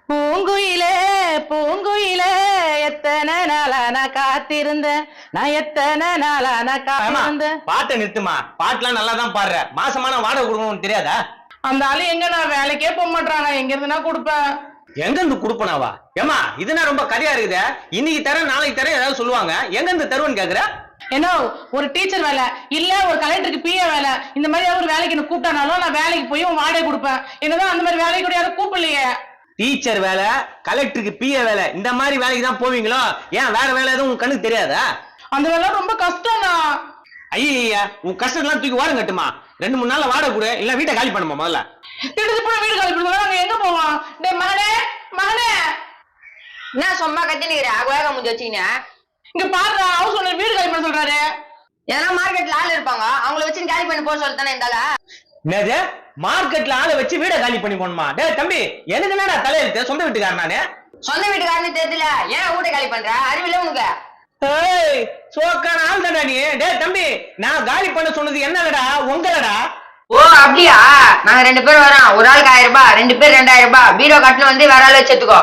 பூங்குயிலே பூங்குயிலே எத்தனை நாளா நான் காத்திருந்தேன் நான் எத்தனை நாளா நான் காத்திருந்தேன். பாட்டை நிறுத்துமா, பாட்டுலாம் நல்லா தான் பாடுற. மாசமான வாடகை கொடுக்கணும்னு தெரியாதா? அந்த ஆளு எங்க நான் வேலைக்கே போக மாட்டாங்க, எங்க இருந்து நான் கொடுப்பேன். எங்க இருந்து குடுப்பனாவா? ஏமா இதுனா ரொம்ப கதையா இருக்குது. இன்னைக்கு தரேன் நாளைக்கு தரேன் ஏதாவது சொல்லுவாங்க. எங்க இருந்து தருவன்னு கேக்குற? ஏன்னா ஒரு டீச்சர் வேலை இல்ல, ஒரு கலெக்டருக்கு பிஏ வேலை, இந்த மாதிரி ஒரு வேலைக்கு என்ன கூப்பிட்டானாலும் நான் வேலைக்கு போய் வாடகை கொடுப்பேன். என்னதான் அந்த மாதிரி வேலைக்கு கூட யாரும் கூப்பிடலையே. டீச்சர் வேலை, கலெக்டருக்கு பிஏ வேலை, இந்த மாதிரி வேலைக்கு தான் போவீங்களோ? ஏன் வேற வேலை எதுவும் உன் கண்ணுக்கு தெரியாதா? அந்த வேலை ரொம்ப கஷ்டம்னா. ஐயா உன் கஷ்டம்லாம் தூக்கி வாரம் கட்டுமா. 2-3 நாள்ல வாடகை கொடு, இல்ல வீட்டை காலி பண்ணுமா. முதல்ல திட்டு போய் வீடு காலி பண்ணுவோம். நாங்க எங்க போவோம்? டே மகனே மகனே, என்ன சும்மா கத்தி நிக்கிற வேக முடிஞ்சு வச்சீங்க. இங்க பாருடா, ஹவுஸ் ஓனர் வீடு காலி பண்ண சொல்றாரு. ஏன்னா மார்க்கெட்ல ஆள் இருப்பாங்க, அவங்கள வச்சு காலி பண்ணி போக சொல்லத்தானே இருந்தால. என்னது மார்க்கெட்ல ஆளை வச்சு வீடை காலி பண்ணி போணுமா? டே தம்பி, எனக்கு என்னடா தலையெழுத்து? சொந்த வீட்டுக்காரன் நானு. சொந்த வீட்டுக்காரன்னு தெரியல, ஏன் வீட்டை காலி பண்ற? அறிவில்ல உனக்கு? ஏய் சோக்கான ஆள் தானடா நீ. டே தம்பி, நான் காலி பண்ண சொன்னது என்னடா உங்களடா? ஓ அப்படியா? நாங்க 2 பேரும் வரோம். ஒரு ஆளுக்கு 1000 ரூபாய், 2 பேர் 2000 ரூபாய். பீரோ கட்டணம் வந்து வேற ஆள் வச்சுக்கோ.